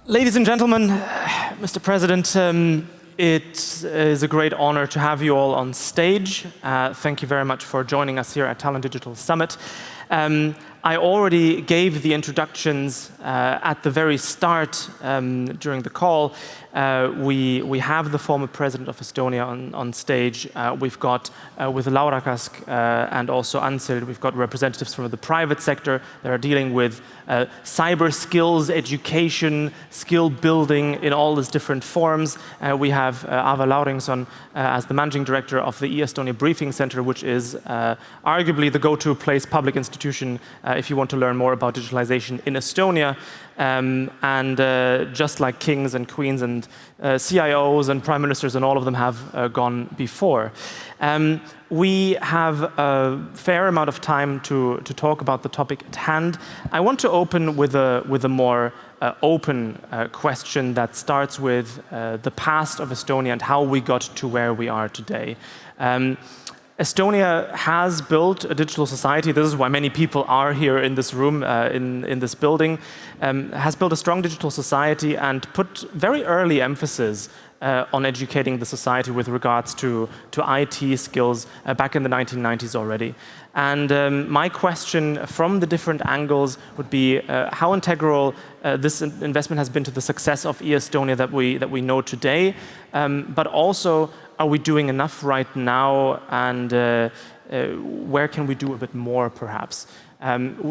Ladies and gentlemen, Mr. President, it is a great honor to have you all on stage. Thank you very much for joining us here at Tallinn Digital Summit. I already gave the introductions at the very start during the call. We have the former president of Estonia on stage. We've got, with Laura Kask and also Ansild, we've got representatives from the private sector that are dealing with cyber skills, education, skill building in all these different forms. We have Ava Lauringsson as the managing director of the e-Estonia Briefing Center, which is arguably the go-to place public institution if you want to learn more about digitalization in Estonia. Just like kings and queens and CIOs and prime ministers and all of them have gone before. We have a fair amount of time to talk about the topic at hand. I want to open with a more open question that starts with the past of Estonia and how we got to where we are today. Estonia has built a digital society. This is why many people are here in this room, in this building. Has built a strong digital society and put very early emphasis on educating the society with regards to IT skills back in the 1990s already. And my question from the different angles would be how integral this investment has been to the success of e-Estonia that we know today, but also, are we doing enough right now, and where can we do a bit more, perhaps?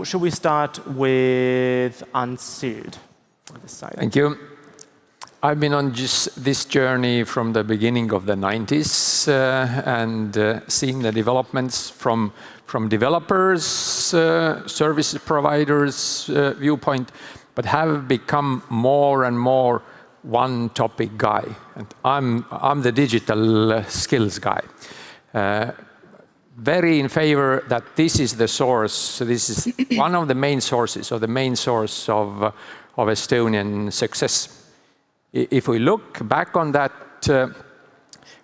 Should we start with Ansild on this side? Thank you. I've been on this journey from the beginning of the 90s and seen the developments from developers, service providers viewpoint, but have become more and more one topic guy, and I'm the digital skills guy. Very in favor that this is the source. So this is one of the main sources, or the main source of Estonian success. If we look back on that,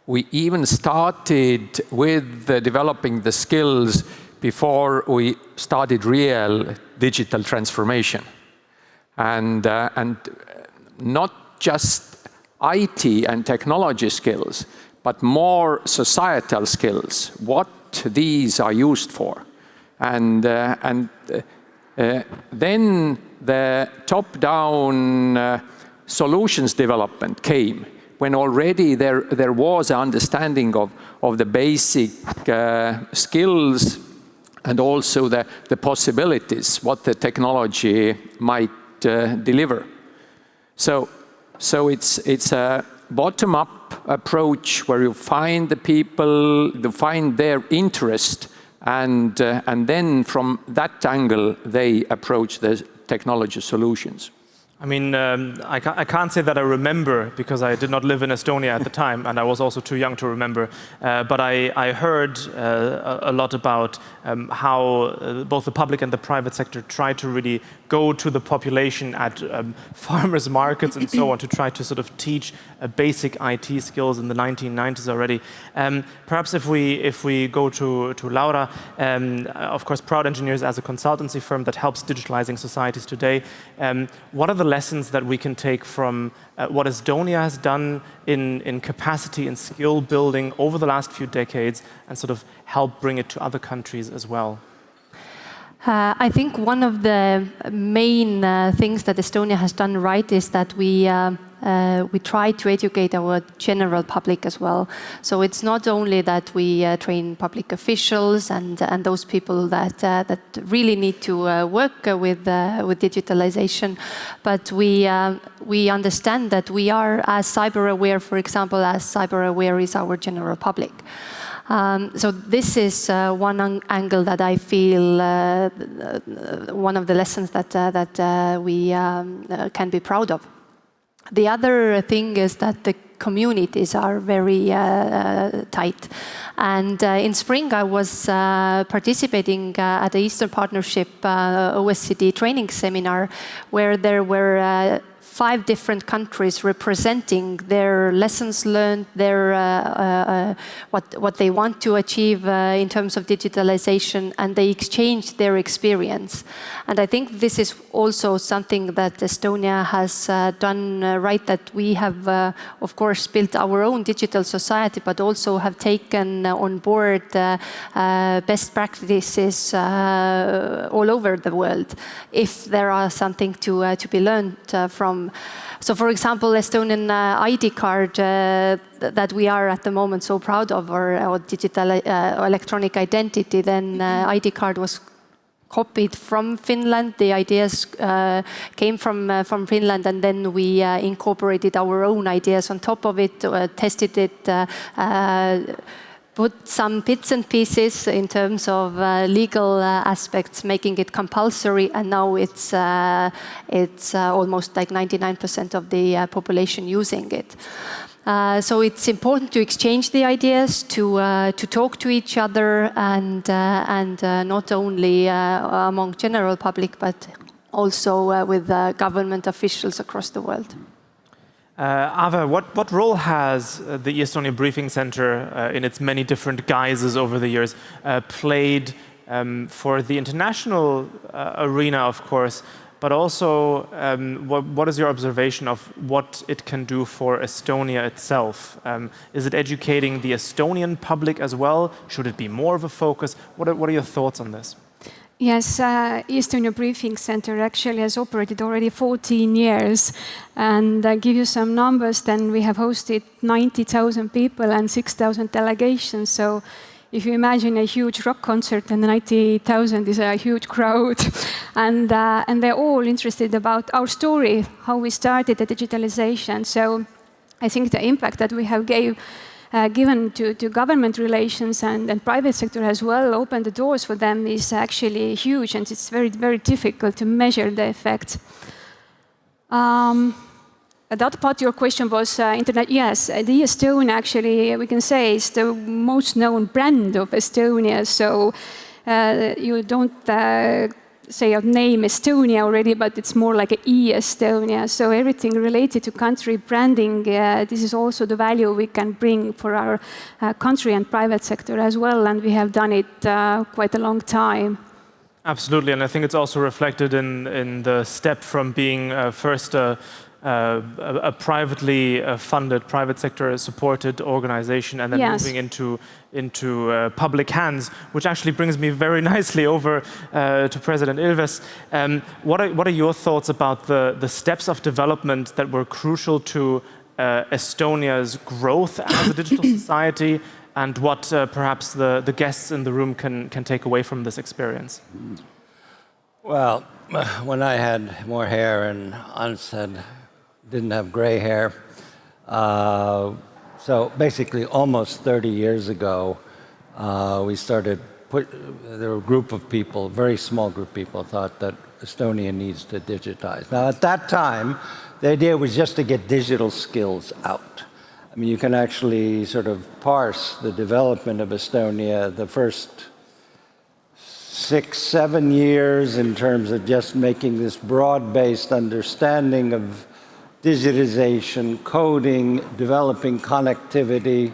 we even started with developing the skills before we started real digital transformation, and not just IT and technology skills, but more societal skills, what these are used for. And then the top-down solutions development came, when already there was an understanding of the basic skills and also the possibilities, what the technology might deliver. So it's a bottom-up approach where you find the people, you find their interest, and then from that angle they approach the technology solutions. I mean, I can't say that I remember, because I did not live in Estonia at the time, and I was also too young to remember. But I heard a lot about how both the public and the private sector tried to really go to the population at farmers markets and so on to try to sort of teach basic IT skills in the 1990s already. Perhaps if we go to Laura, of course, Proud Engineers as a consultancy firm that helps digitalizing societies today, what are the lessons that we can take from what Estonia has done in capacity and skill building over the last few decades, and sort of help bring it to other countries as well? I think one of the main things that Estonia has done right is that we try to educate our general public as well. So it's not only that we train public officials and those people that really need to work with digitalization, but we understand that we are as cyber aware, for example, as cyber aware is our general public. So this is one angle that I feel one of the lessons that we can be proud of. The other thing is that the communities are very tight. And in spring, I was participating at the Eastern Partnership OSCD training seminar, where there were 5 different countries representing their lessons learned, their what they want to achieve in terms of digitalization, and they exchange their experience. And I think this is also something that Estonia has done right, that we have, of course, built our own digital society, but also have taken on board best practices all over the world, if there are something to be learned from. So, for example, Estonian ID card that we are at the moment so proud of, or digital electronic identity, then ID card was copied from Finland. The ideas came from Finland, and then we incorporated our own ideas on top of it, tested it, put some bits and pieces in terms of legal aspects, making it compulsory, and now it's almost like 99% of the population using it. So it's important to exchange the ideas, to talk to each other, and not only among general public, but also with government officials across the world. Ava, what role has the Estonia Briefing Center, in its many different guises over the years, played for the international arena, of course, but also what is your observation of what it can do for Estonia itself? Is it educating the Estonian public as well? Should it be more of a focus? What are your thoughts on this? Yes, Estonia Briefing Center actually has operated already 14 years. And give you some numbers, then we have hosted 90,000 people and 6,000 delegations. So if you imagine a huge rock concert, and 90,000 is a huge crowd. And they're all interested about our story, how we started the digitalization. So I think the impact that we have given to government relations and private sector as well, open the doors for them, is actually huge, and it's very, very difficult to measure the effect. The other part of your question was internet. Yes, the Estonia, actually, we can say, is the most known brand of Estonia. So you don't say our name Estonia already, but it's more like e-Estonia. So everything related to country branding, this is also the value we can bring for our country and private sector as well. And we have done it quite a long time. Absolutely, and I think it's also reflected in the step from being first a privately funded, private sector supported organization, and then moving into public hands, which actually brings me very nicely over to President Ilves. What are your thoughts about the steps of development that were crucial to Estonia's growth as a digital society, and what perhaps the guests in the room can take away from this experience? Well, when I had more hair and Ans didn't have gray hair, so basically almost 30 years ago, we started, there were a group of people, a very small group of people, thought that Estonia needs to digitize. Now at that time, the idea was just to get digital skills out. I mean, you can actually sort of parse the development of Estonia the first 6, 7 years in terms of just making this broad-based understanding of digitization, coding, developing connectivity,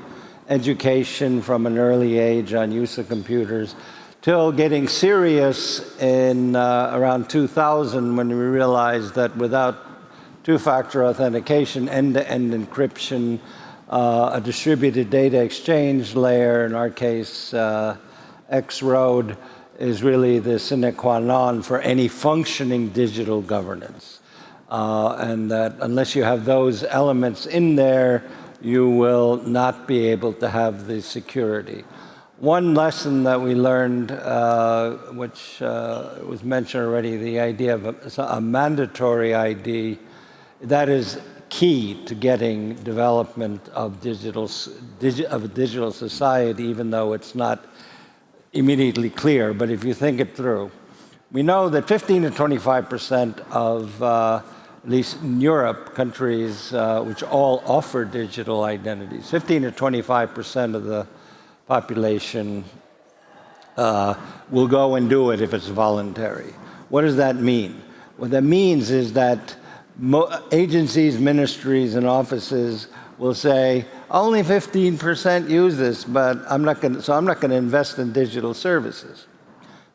education from an early age on use of computers, till getting serious in around 2000, when we realized that without two-factor authentication, end-to-end encryption, a distributed data exchange layer, in our case, X-Road, is really the sine qua non for any functioning digital governance. And that unless you have those elements in there, you will not be able to have the security. One lesson that we learned, which was mentioned already, the idea of a mandatory ID, that is key to getting development of a digital society, even though it's not immediately clear. But if you think it through, we know that 15 to 25% of, at least in Europe, countries which all offer digital identities, 15 to 25% of the population will go and do it if it's voluntary. What does that mean? What that means is that agencies, ministries, and offices will say, only 15% use this, but I'm not going to invest in digital services.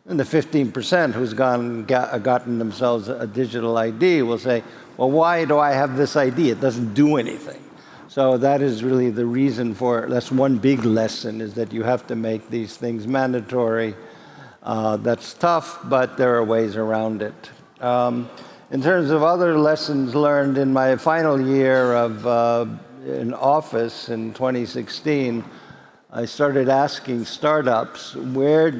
And the 15% who's gotten themselves a digital ID will say, well, why do I have this ID? It doesn't do anything. So that is really the reason for, that's one big lesson, is that you have to make these things mandatory. That's tough, but there are ways around it. In terms of other lessons learned in my final year in office in 2016, I started asking startups, how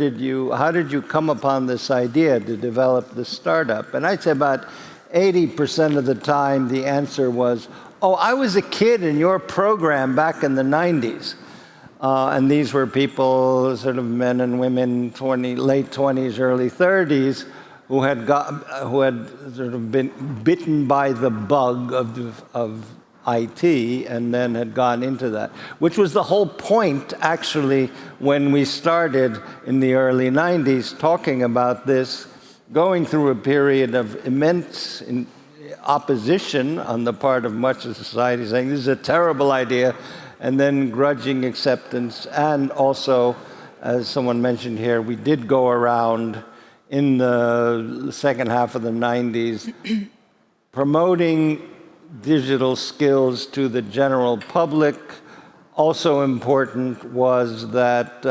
did you come upon this idea to develop this startup? And I'd say about 80% of the time the answer was, oh, I was a kid in your program back in the 90s. And these were people, sort of men and women, late 20s, early 30s, who had sort of been bitten by the bug of IT and then had gone into that, which was the whole point, actually, when we started in the early 90s talking about this, going through a period of immense opposition on the part of much of society, saying this is a terrible idea, and then grudging acceptance. And also, as someone mentioned here, we did go around in the second half of the 90s promoting digital skills to the general public. Also important was that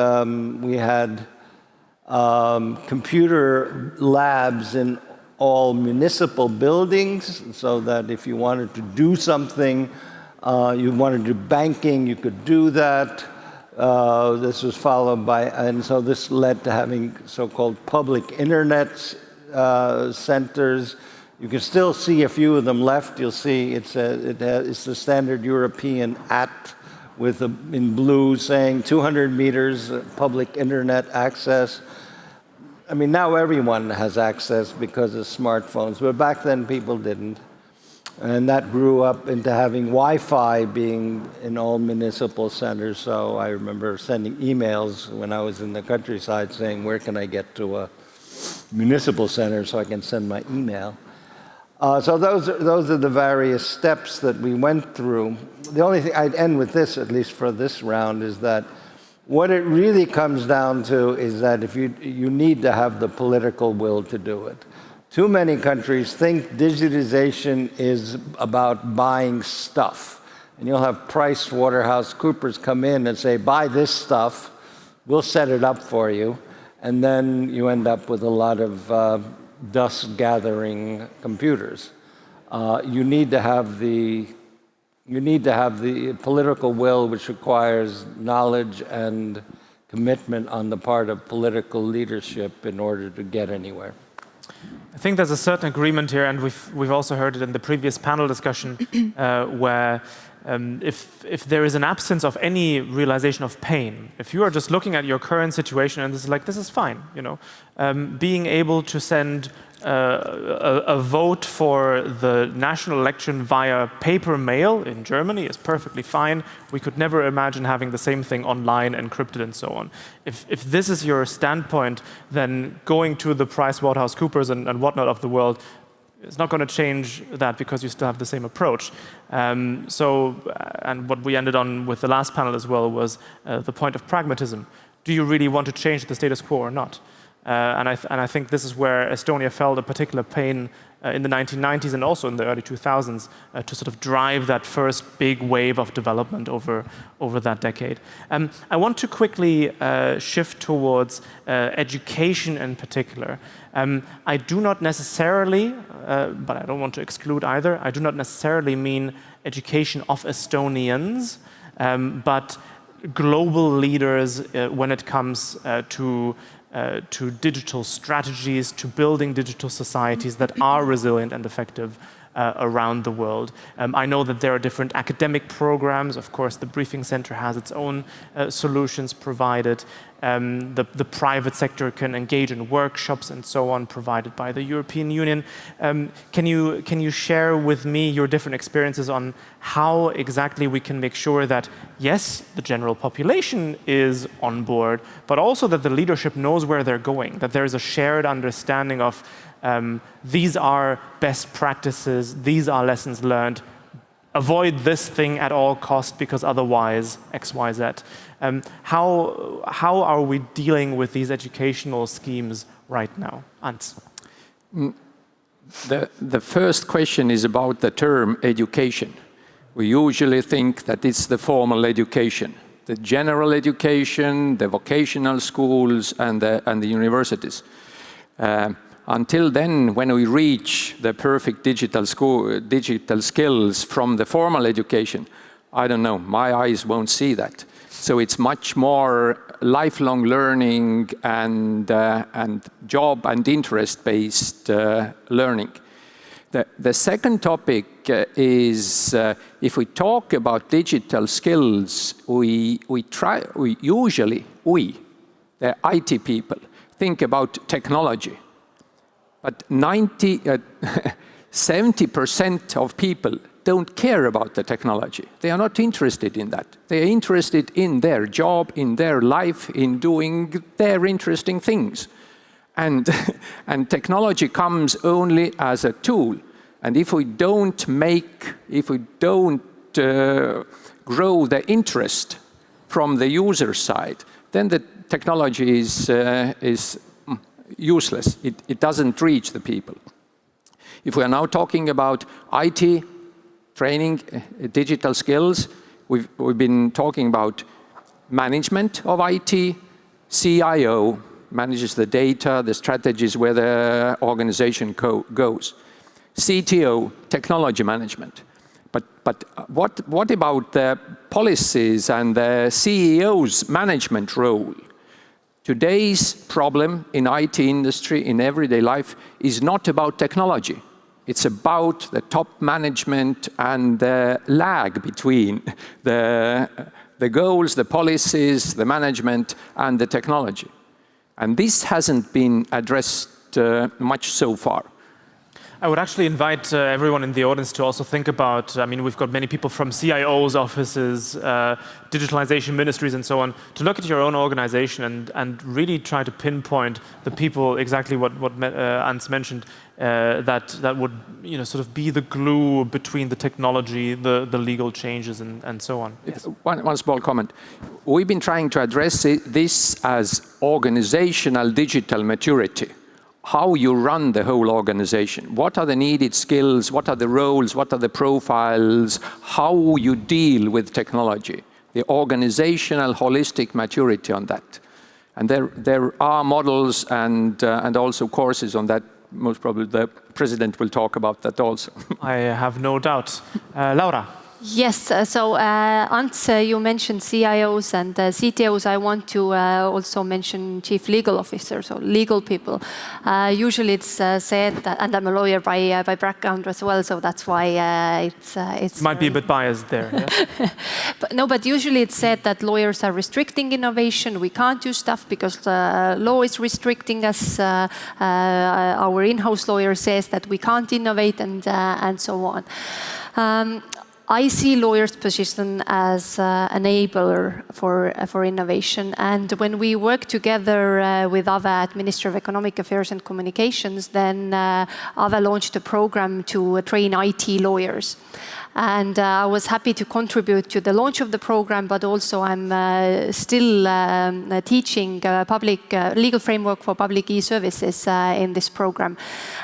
we had computer labs in all municipal buildings, so that if you wanted to do something, you wanted to do banking, you could do that. This was followed by, and so this led to having so-called public internet centers. You can still see a few of them left. You'll see it's the standard European @ in blue saying 200 meters public internet access. I mean, now everyone has access because of smartphones, but back then people didn't. And that grew up into having Wi-Fi being in all municipal centers. So I remember sending emails when I was in the countryside saying, where can I get to a municipal center so I can send my email? So those are the various steps that we went through. The only thing I'd end with this, at least for this round, is that what it really comes down to is that if you need to have the political will to do it. Too many countries think digitization is about buying stuff. And you'll have PricewaterhouseCoopers come in and say, buy this stuff, we'll set it up for you. And then you end up with a lot of dust-gathering computers. You need to have the political will, which requires knowledge and commitment on the part of political leadership in order to get anywhere. I think there's a certain agreement here, and we've also heard it in the previous panel discussion, where if there is an absence of any realization of pain, if you are just looking at your current situation and this is fine, being able to send a vote for the national election via paper mail in Germany is perfectly fine. We could never imagine having the same thing online, encrypted, and so on. If this is your standpoint, then going to the PricewaterhouseCoopers and whatnot of the world, it's not going to change that because you still have the same approach. And what we ended on with the last panel as well was the point of pragmatism. Do you really want to change the status quo or not? And I think this is where Estonia felt a particular pain in the 1990s and also in the early 2000s to sort of drive that first big wave of development over that decade. I want to quickly shift towards education in particular. I do not necessarily, but I don't want to exclude either, I do not necessarily mean education of Estonians, but global leaders when it comes to digital strategies, to building digital societies that are resilient and effective around the world. I know that there are different academic programs. Of course, the Briefing Center has its own solutions provided. The private sector can engage in workshops and so on provided by the European Union. Can you share with me your different experiences on how exactly we can make sure that, yes, the general population is on board, but also that the leadership knows where they're going, that there is a shared understanding of these are best practices, these are lessons learned. Avoid this thing at all costs because otherwise X, Y, Z. How are we dealing with these educational schemes right now? Ants? The first question is about the term education. We usually think that it's the formal education, the general education, the vocational schools, and the universities. Until then, when we reach the perfect digital skills from the formal education, I don't know, my eyes won't see that. So it's much more lifelong learning and job and interest-based learning. The second topic is if we talk about digital skills, we usually, the IT people, think about technology. But 70% of people don't care about the technology. They are not interested in that. They are interested in their job, in their life, in doing their interesting things. And technology comes only as a tool. And if we don't grow the interest from the user side, then the technology is useless. It doesn't reach the people. If we are now talking about IT, training, digital skills, we've been talking about management of IT. CIO manages the data, the strategies, where the organization goes. CTO, technology management. But what about the policies and the CEO's management role? Today's problem in IT industry, in everyday life, is not about technology. It's about the top management and the lag between the goals, the policies, the management, and the technology. And this hasn't been addressed much so far. I would actually invite everyone in the audience to also think about, I mean, we've got many people from CIOs' offices, digitalization ministries and so on, to look at your own organization and really try to pinpoint the people, exactly what Ants mentioned, that would sort of be the glue between the technology, the legal changes and so on. Yes. One small comment. We've been trying to address this as organizational digital maturity. How you run the whole organization. What are the needed skills? What are the roles? What are the profiles? How you deal with technology? The organizational holistic maturity on that. And there are models and also courses on that. Most probably the president will talk about that also. I have no doubt. Laura. Yes, so Ants, you mentioned CIOs and CTOs. I want to also mention chief legal officers, or legal people. Usually it's said that, and I'm a lawyer by background as well, so that's why it's might be a bit biased there. Yes? But usually it's said that lawyers are restricting innovation. We can't do stuff because the law is restricting us. Our in-house lawyer says that we can't innovate and so on. I see lawyers' position as enabler for innovation. And when we work together with AVE at Ministry of Economic Affairs and Communications, then AVE launched a program to train IT lawyers. And I was happy to contribute to the launch of the program, but also I'm still teaching public legal framework for public e-services in this program.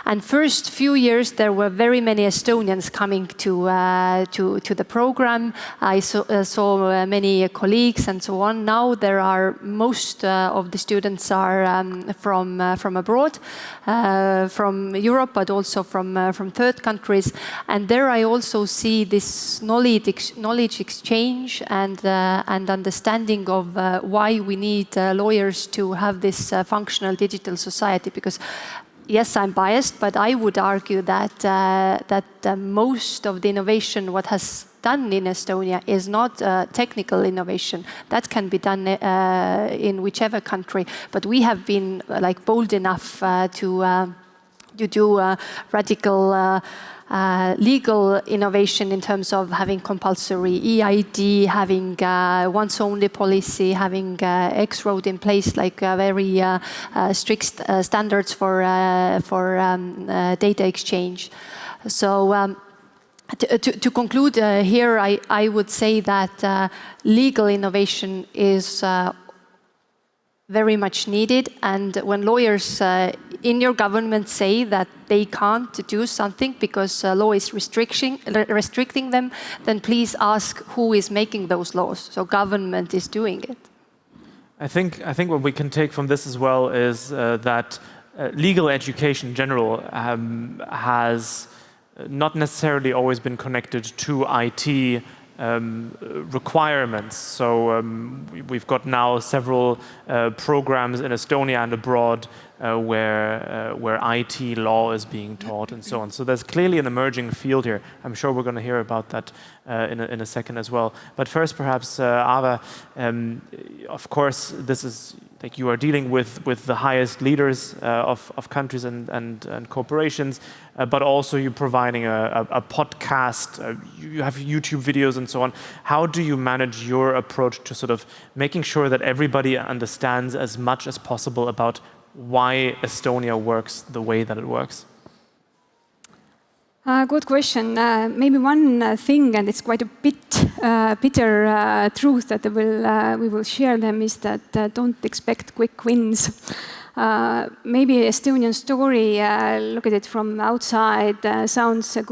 And first few years, there were very many Estonians coming to the program. I saw many colleagues and so on. Now there are most of the students are from abroad, from Europe, but also from third countries. And there I also see this knowledge exchange and understanding of why we need lawyers to have this functional digital society. Because yes, I'm biased, but I would argue that most of the innovation what has done in Estonia is not technical innovation. That can be done in whichever country. But we have been bold enough You do radical legal innovation in terms of having compulsory EID, having once-only policy, having X-road in place, like very strict standards for data exchange. So to conclude here, I would say that legal innovation is very much needed, and when lawyers in your government say that they can't do something because law is restricting them, then please ask who is making those laws. So government is doing it. I think what we can take from this as well is that legal education in general has not necessarily always been connected to IT requirements. So we've got now several programs in Estonia and abroad where IT law is being taught and so on. So there's clearly an emerging field here. I'm sure we're going to hear about that in a second as well. But first, perhaps, Ava, of course, this is like you are dealing with the highest leaders of countries and corporations, but also you're providing a podcast, you have YouTube videos and so on. How do you manage your approach to sort of making sure that everybody understands as much as possible about why Estonia works the way that it works? Good question. Maybe one thing, and it's quite a bit bitter truth that we will share them, is that don't expect quick wins. Maybe Estonian story, look at it from outside, sounds too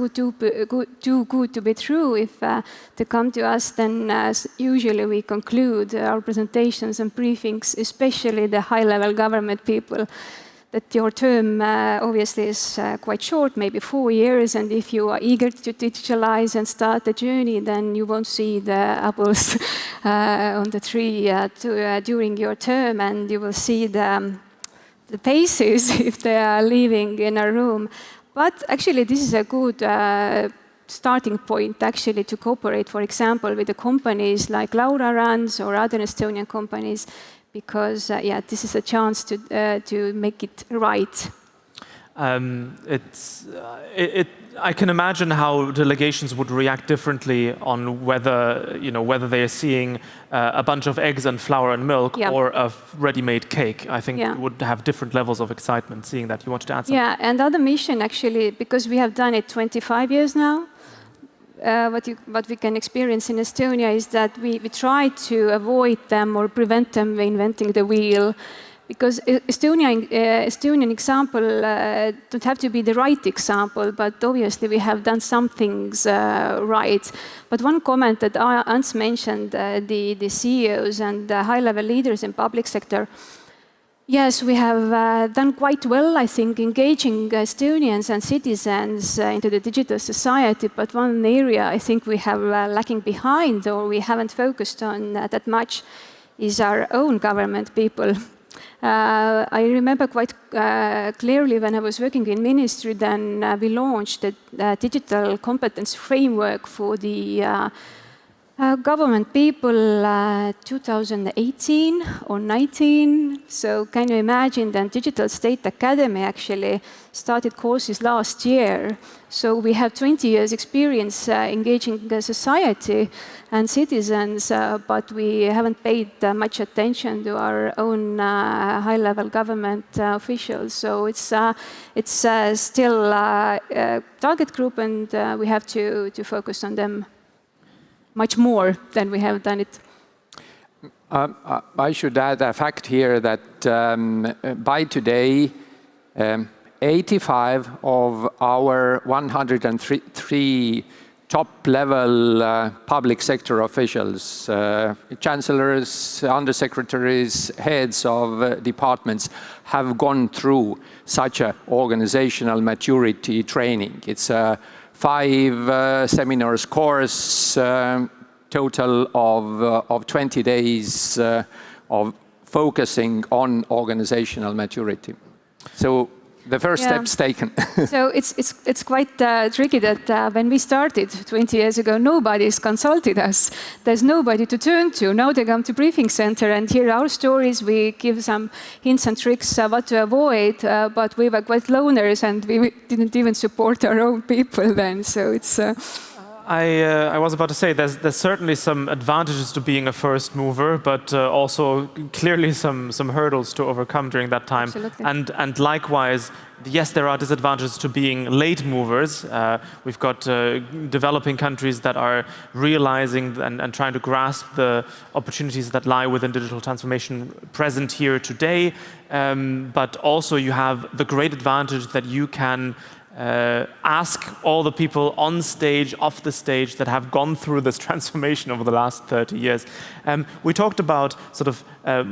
good to be true. If they come to us, then usually we conclude our presentations and briefings, especially the high-level government people, that your term obviously is quite short, maybe 4 years, and if you are eager to digitalize and start the journey, then you won't see the apples on the tree during your term, and you will see the faces if they are leaving in a room. But actually, this is a good starting point actually to cooperate, for example, with the companies like Laura runs or other Estonian companies, because this is a chance to make it right. I can imagine how delegations would react differently on whether they are seeing a bunch of eggs and flour and milk or a ready-made cake. I think you would have different levels of excitement seeing that. You wanted to add something? Yeah, and other mission actually, because we have done it 25 years now, what we can experience in Estonia is that we try to avoid them or prevent them inventing the wheel. Because Estonian example don't have to be the right example, but obviously we have done some things right. But one comment that Ants mentioned, the CEOs and the high-level leaders in public sector, yes, we have done quite well, I think, engaging Estonians and citizens into the digital society. But one area I think we have lacking behind, or we haven't focused on that much, is our own government people. I remember quite clearly when I was working in ministry, then we launched a digital competence framework for the government people 2018 or 19. So can you imagine that Digital State Academy actually started courses last year. So we have 20 years experience engaging the society and citizens, but we haven't paid much attention to our own high-level government officials. So it's still a target group, and we have to focus on them much more than we have done it. I should add a fact here that by today, 85 of our 103 top-level public sector officials, chancellors, undersecretaries, heads of departments, have gone through such an organizational maturity training. It's a 5 seminars course, total of 20 days of focusing on organizational maturity. So The first step's taken. So it's quite tricky that when we started 20 years ago, nobody's consulted us. There's nobody to turn to. Now they come to briefing center and hear our stories. We give some hints and tricks what to avoid, but we were quite loners and we didn't even support our own people then. So it's... I was about to say there's certainly some advantages to being a first mover, but also clearly some hurdles to overcome during that time. Absolutely. And likewise, yes, there are disadvantages to being late movers. We've got developing countries that are realizing and trying to grasp the opportunities that lie within digital transformation present here today. But also you have the great advantage that you can ask all the people on stage, off the stage, that have gone through this transformation over the last 30 years. We talked about sort of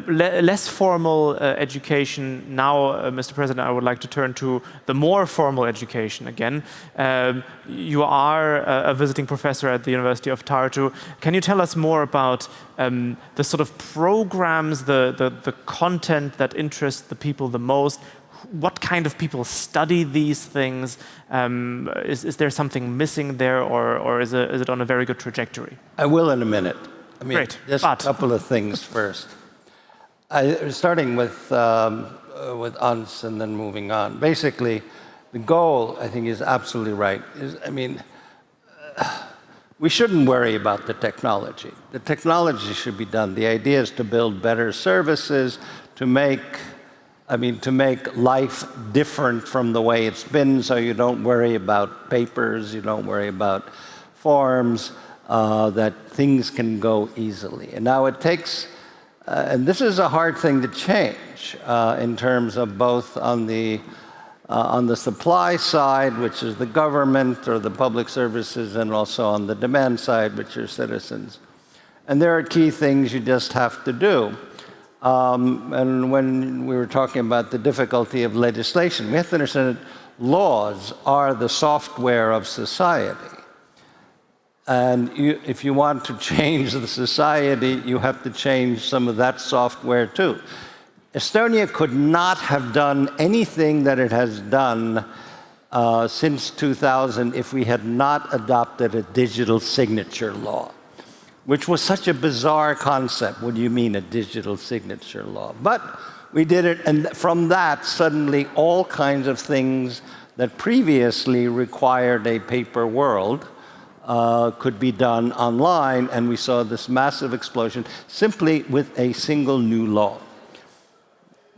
less formal education. Now, Mr. President, I would like to turn to the more formal education again. You are a visiting professor at the University of Tartu. Can you tell us more about the sort of programs, the content that interests the people the most? What kind of people study these things? Is there something missing there, or is it on a very good trajectory? I will in a minute. I mean, Great. just a couple of things first. Starting with Ans and then moving on. Basically, the goal, I think, is absolutely right. We shouldn't worry about the technology. The technology should be done. The idea is to build better services, to make life different from the way it's been, so you don't worry about papers, you don't worry about forms, that things can go easily. And now it takes, and this is a hard thing to change in terms of both on the supply side, which is the government or the public services, and also on the demand side, which are citizens. And there are key things you just have to do. And when we were talking about the difficulty of legislation, we have to understand that laws are the software of society. And if you want to change the society, you have to change some of that software too. Estonia could not have done anything that it has done since 2000 if we had not adopted a digital signature law, which was such a bizarre concept. What do you mean, a digital signature law? But we did it, and from that, suddenly all kinds of things that previously required a paper world could be done online, and we saw this massive explosion simply with a single new law.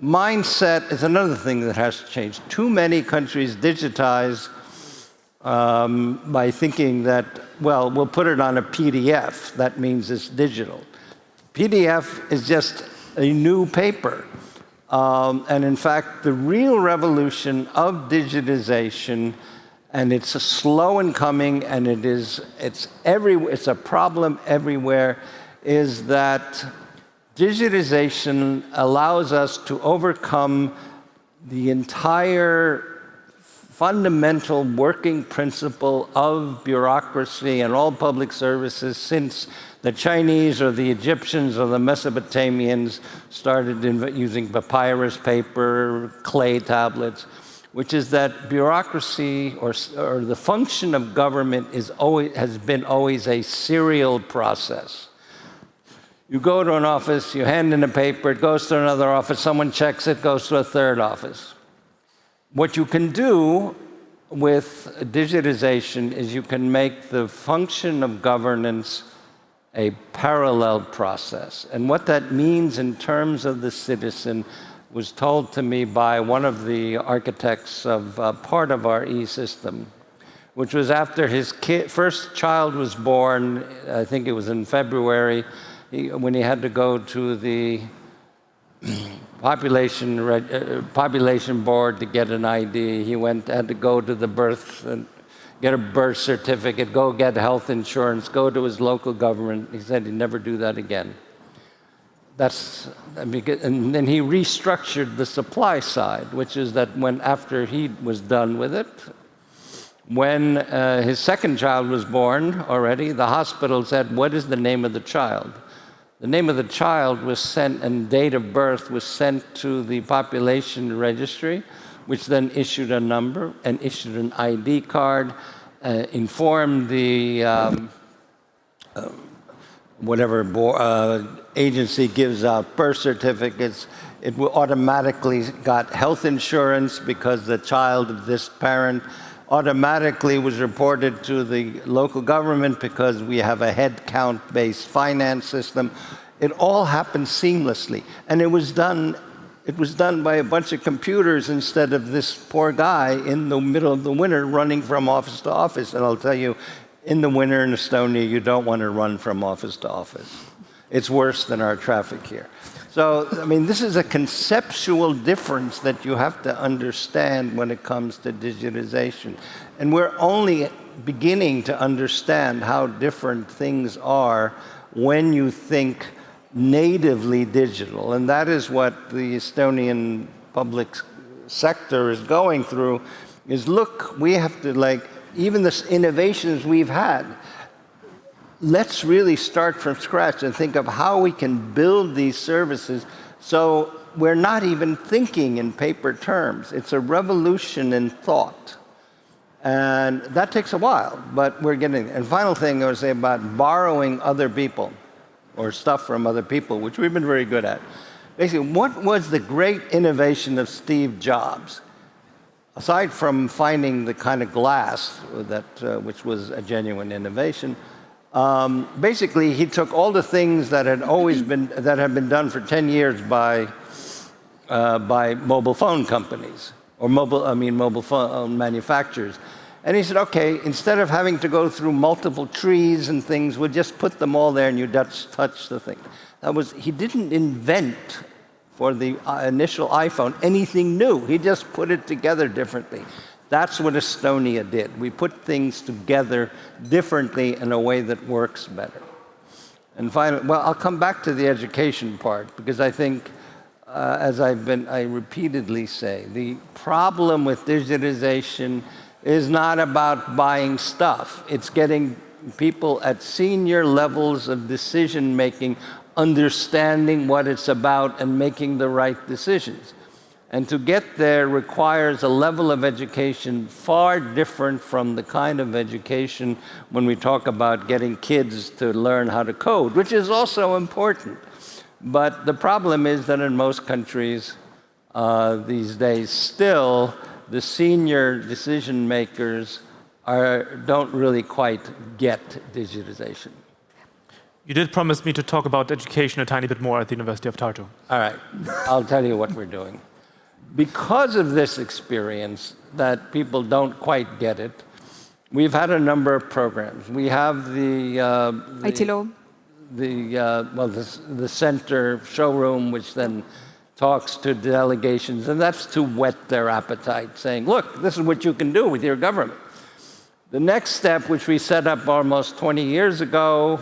Mindset is another thing that has changed. Too many countries digitize by thinking that, well, we'll put it on a PDF. That means it's digital. PDF is just a new paper. And in fact, the real revolution of digitization, and it's slow in coming, and it's a problem everywhere, is that digitization allows us to overcome the entire fundamental working principle of bureaucracy and all public services since the Chinese or the Egyptians or the Mesopotamians started using papyrus paper, clay tablets, which is that bureaucracy or the function of government has been always a serial process. You go to an office, you hand in a paper, it goes to another office, someone checks it, goes to a third office. What you can do with digitization is you can make the function of governance a parallel process. And what that means in terms of the citizen was told to me by one of the architects of part of our e-system, which was after his first child was born. I think it was in February, when he had to go to the population board to get an ID. He had to go to the birth and get a birth certificate, go get health insurance, go to his local government. He said he'd never do that again. And then he restructured the supply side, which is that after he was done with it, when his second child was born already, the hospital said, "What is the name of the child?" The name of the child was sent, and date of birth was sent to the population registry, which then issued a number and issued an ID card, informed the whatever agency gives out birth certificates. It automatically got health insurance because the child of this parent automatically was reported to the local government because we have a head count-based finance system. It all happened seamlessly, and it was done by a bunch of computers instead of this poor guy in the middle of the winter running from office to office. And I'll tell you, in the winter in Estonia, you don't want to run from office to office. It's worse than our traffic here. So, I mean, this is a conceptual difference that you have to understand when it comes to digitization. And we're only beginning to understand how different things are when you think natively digital. And that is what the Estonian public sector is going through, is look, we have to, like, even the innovations we've had, let's really start from scratch and think of how we can build these services so we're not even thinking in paper terms. It's a revolution in thought. And that takes a while, but we're getting there. And final thing I would say about borrowing other people or stuff from other people, which we've been very good at. Basically, what was the great innovation of Steve Jobs? Aside from finding the kind of glass that, which was a genuine innovation, basically, he took all the things that had been done for 10 years by mobile phone companies or mobile phone manufacturers, and he said, "Okay, instead of having to go through multiple trees and things, we'll just put them all there, and you touch the thing." He didn't invent for the initial iPhone anything new. He just put it together differently. That's what Estonia did. We put things together differently in a way that works better. And finally, well, I'll come back to the education part, because I think, as I repeatedly say, the problem with digitization is not about buying stuff. It's getting people at senior levels of decision making understanding what it's about and making the right decisions. And to get there requires a level of education far different from the kind of education when we talk about getting kids to learn how to code, which is also important. But the problem is that in most countries these days, still, the senior decision makers don't really quite get digitization. You did promise me to talk about education a tiny bit more at the University of Tartu. All right, I'll tell you what we're doing. Because of this experience that people don't quite get it, we've had a number of programs. We have the center showroom, which then talks to delegations, and that's to whet their appetite, saying, look, this is what you can do with your government. The next step, which we set up almost 20 years ago,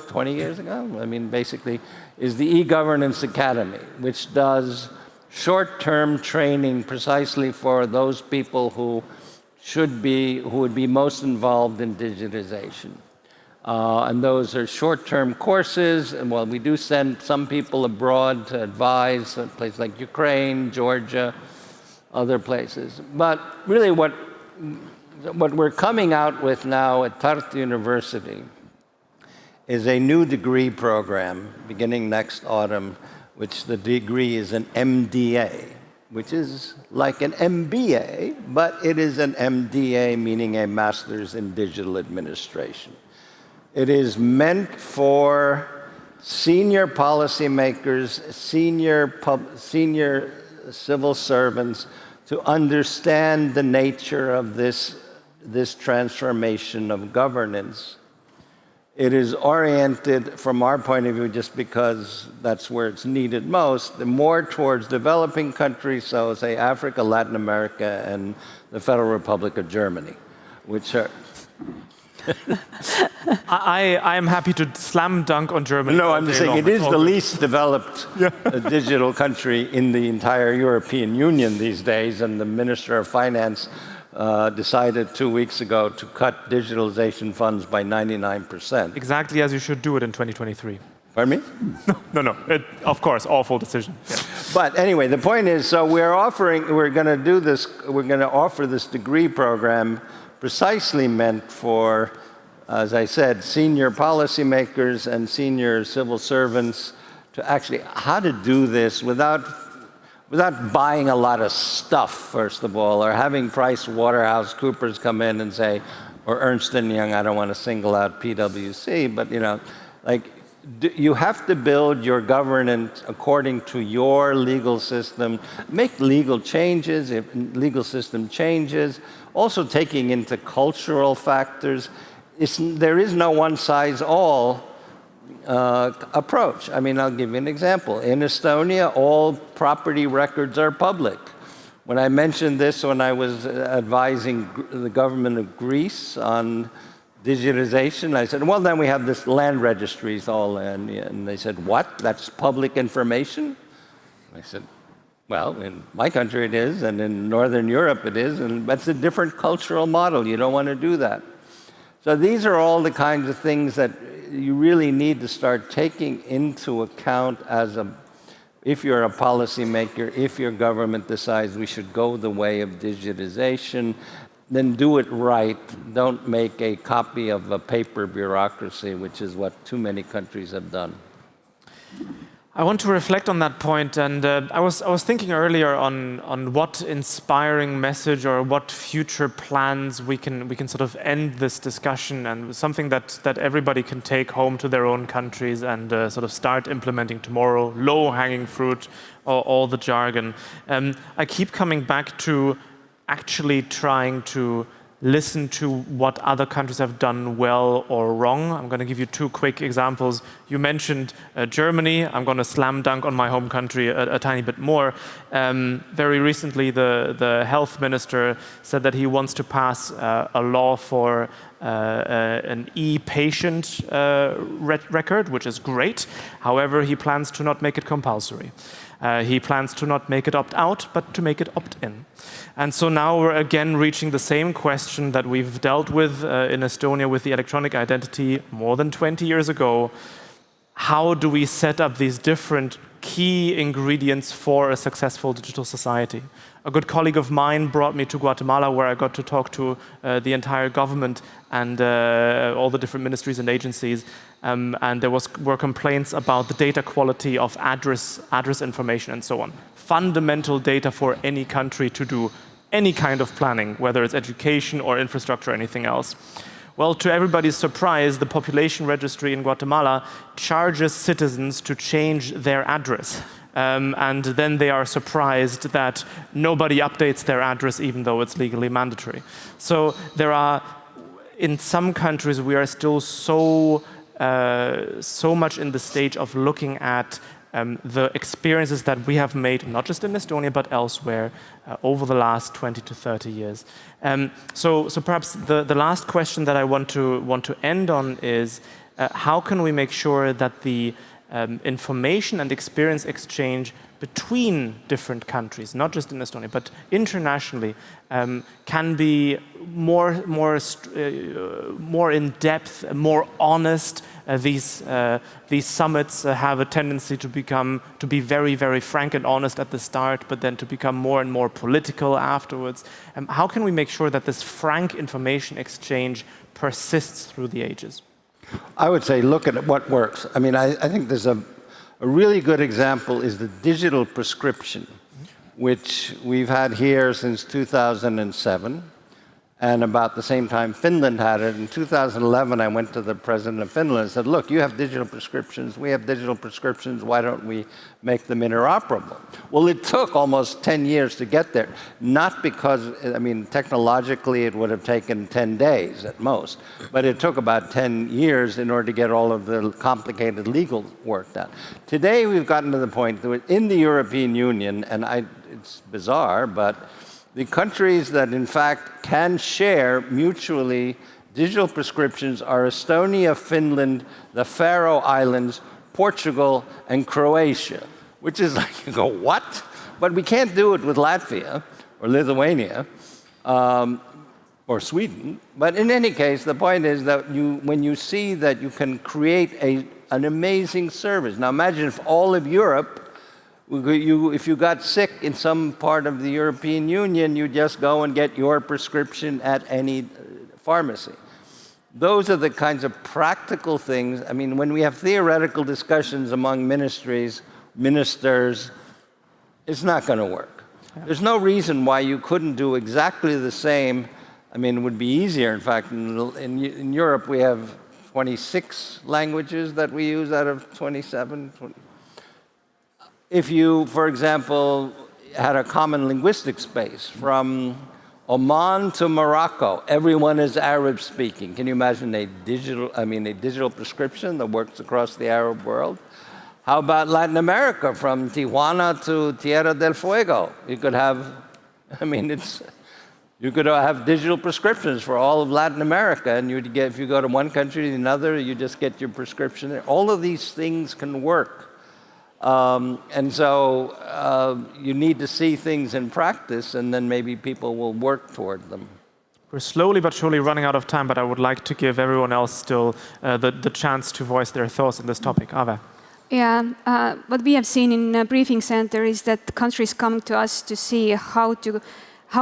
basically, is the e-governance academy, which does short-term training precisely for those people who would be most involved in digitization. And those are short-term courses, and well, we do send some people abroad to advise, places like Ukraine, Georgia, other places. But really what we're coming out with now at Tartu University is a new degree program beginning next autumn, which the degree is an MDA, which is like an MBA, but it is an MDA, meaning a Master's in Digital Administration. It is meant for senior policymakers, senior civil servants to understand the nature of this transformation of governance. It is oriented, from our point of view, just because that's where it's needed most, more towards developing countries, so say Africa, Latin America, and the Federal Republic of Germany, which are... I am happy to slam dunk on Germany. No, I'm saying it is the least developed digital country in the entire European Union these days, and the Minister of Finance decided 2 weeks ago to cut digitalization funds by 99%. Exactly as you should do it in 2023. Pardon me? No. Of course, awful decision. Yeah. But anyway, the point is, so we're going to do this, we're going to offer this degree program precisely meant for, as I said, senior policymakers and senior civil servants to actually how to do this without buying a lot of stuff, first of all, or having PricewaterhouseCoopers come in and say, or Ernst & Young, I don't want to single out PwC, but you have to build your governance according to your legal system, make legal changes if legal system changes, also taking into cultural factors. There is no one-size-all approach. I mean, I'll give you an example. In Estonia, all property records are public. When I mentioned this when I was advising the government of Greece on digitization, I said, well, then we have this land registries all in. And they said, what? That's public information? I said, well, in my country it is, and in Northern Europe it is, and that's a different cultural model. You don't want to do that. So these are all the kinds of things that you really need to start taking into account if you're a policymaker, if your government decides we should go the way of digitization, then do it right. Don't make a copy of a paper bureaucracy, which is what too many countries have done. I want to reflect on that point, and I was thinking earlier on what inspiring message or what future plans we can sort of end this discussion, and something that everybody can take home to their own countries and sort of start implementing tomorrow. Low-hanging fruit, all the jargon. I keep coming back to actually trying to listen to what other countries have done well or wrong. I'm going to give you two quick examples. You mentioned Germany. I'm going to slam dunk on my home country a tiny bit more. Very recently, the health minister said that he wants to pass a law for an e-patient record, which is great. However, he plans to not make it compulsory. He plans to not make it opt-out, but to make it opt-in. And so now we're again reaching the same question that we've dealt with in Estonia with the electronic identity more than 20 years ago. How do we set up these different key ingredients for a successful digital society? A good colleague of mine brought me to Guatemala, where I got to talk to the entire government and all the different ministries and agencies. And there were complaints about the data quality of address information and so on. Fundamental data for any country to do any kind of planning, whether it's education or infrastructure or anything else. Well, to everybody's surprise, the population registry in Guatemala charges citizens to change their address. And then they are surprised that nobody updates their address even though it's legally mandatory. So in some countries, we are still so much in the stage of looking at the experiences that we have made, not just in Estonia, but elsewhere over the last 20 to 30 years. So perhaps the last question that I want to end on is, how can we make sure that the information and experience exchange between different countries, not just in Estonia, but internationally, can be more in depth, more honest. These summits have a tendency to be very, very frank and honest at the start, but then to become more and more political afterwards. How can we make sure that this frank information exchange persists through the ages? I would say look at what works. I mean, I think there's a really good example is the digital prescription, which we've had here since 2007. And about the same time, Finland had it. In 2011, I went to the president of Finland and said, look, you have digital prescriptions, we have digital prescriptions, why don't we make them interoperable? Well, it took almost 10 years to get there. Not because, I mean, technologically it would have taken 10 days at most, but it took about 10 years in order to get all of the complicated legal work done. Today, we've gotten to the point that in the European Union, and it's bizarre, but the countries that, in fact, can share mutually digital prescriptions are Estonia, Finland, the Faroe Islands, Portugal, and Croatia, which is like, you go, what? But we can't do it with Latvia or Lithuania. or Sweden. But in any case, the point is that when you see that you can create an amazing service. Now imagine if all of Europe, if you got sick in some part of the European Union, you just go and get your prescription at any pharmacy. Those are the kinds of practical things. I mean, when we have theoretical discussions among ministers, it's not going to work. Yeah. There's no reason why you couldn't do exactly the same. I mean, it would be easier. In fact, in Europe, we have 26 languages that we use out of 27. If you, for example, had a common linguistic space from Oman to Morocco, everyone is Arab speaking. Can you imagine a digital prescription that works across the Arab world? How about Latin America, from Tijuana to Tierra del Fuego? You could have, you could have digital prescriptions for all of Latin America, and you'd get, if you go to one country to another, you just get your prescription there. All of these things can work. And so you need to see things in practice, and then maybe people will work toward them. We're slowly but surely running out of time, but I would like to give everyone else still the chance to voice their thoughts on this topic. Ave. Yeah, what we have seen in a briefing center is that countries come to us to see how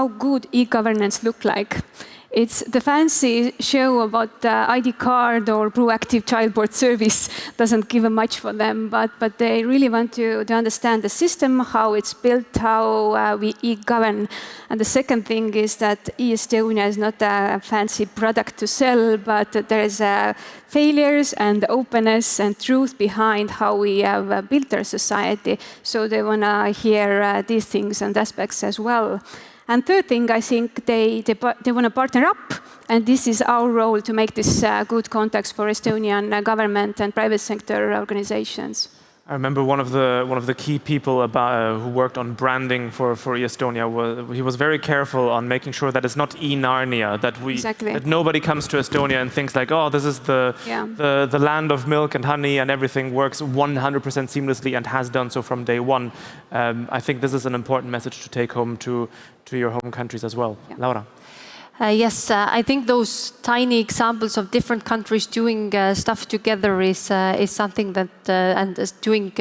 good e-governance look like. It's the fancy show about the ID card or proactive childboard service doesn't give much for them, but they really want to understand the system, how it's built, how we e-govern. And the second thing is that e-Estonia is not a fancy product to sell, but there is failures and openness and truth behind how we have built our society. So they want to hear these things and aspects as well. And third thing, I think they want to partner up, and this is our role to make this good context for Estonian government and private sector organizations. I remember one of the key people who worked on branding for eStonia. He was very careful on making sure that it's not e-Narnia, that nobody comes to Estonia and thinks like, oh, this is the land of milk and honey and everything works 100% seamlessly and has done so from day one. I think this is an important message to take home to your home countries as well. Yeah. Laura. Yes, I think those tiny examples of different countries doing stuff together is something that, and doing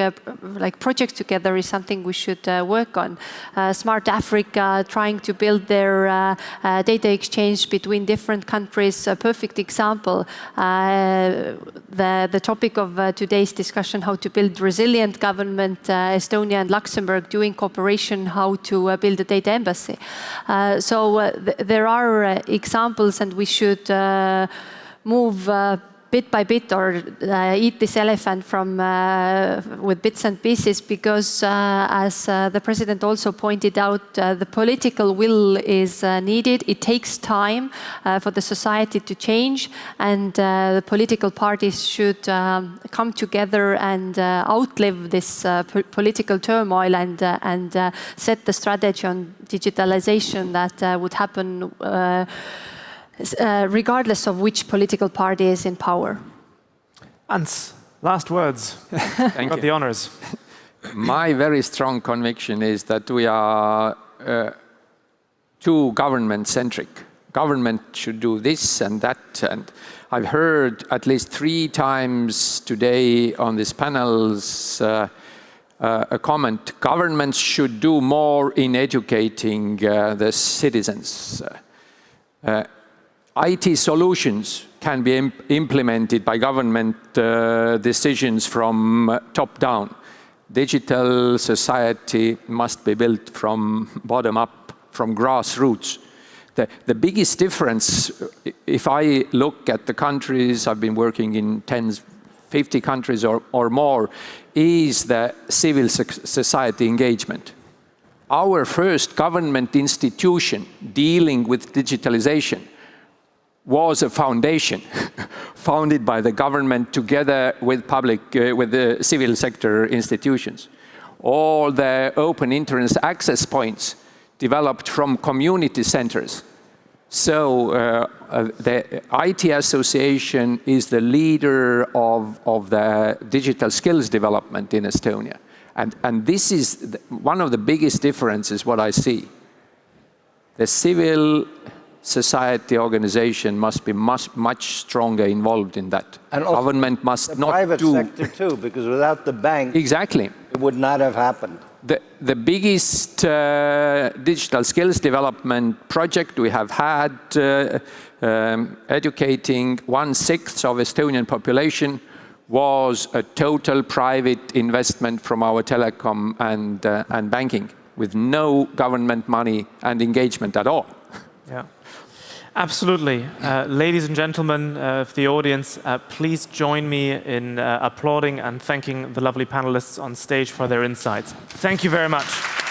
like projects together is something we should work on. Smart Africa, trying to build their data exchange between different countries, a perfect example. The topic of today's discussion, how to build resilient government, Estonia and Luxembourg doing cooperation, how to build a data embassy. So there are examples, and we should move bit by bit or eat this elephant from with bits and pieces, because as the president also pointed out, the political will is needed. It takes time for the society to change, and the political parties should come together and outlive this political turmoil and set the strategy on digitalization that would happen regardless of which political party is in power. Hans, last words. Thank you. The honors. My very strong conviction is that we are too government-centric. Government should do this and that. And I've heard at least 3 times today on these panels a comment: governments should do more in educating the citizens. IT solutions can be implemented by government decisions from top down. Digital society must be built from bottom up, from grassroots. The biggest difference, if I look at the countries, I've been working in 50 countries or more, is the civil society engagement. Our first government institution dealing with digitalization was a foundation founded by the government together with with the civil sector institutions. All the open internet access points developed from community centers. So the IT Association is the leader of the digital skills development in Estonia. And this is one of the biggest differences what I see. The civil society organization must be much stronger involved in that. And also government must the not private do... sector too, because without the bank, Exactly. it would not have happened. The biggest digital skills development project we have had, educating 1/6 of Estonian population, was a total private investment from our telecom and banking, with no government money and engagement at all. Yeah, absolutely. Ladies and gentlemen of the audience, please join me in applauding and thanking the lovely panelists on stage for their insights. Thank you very much.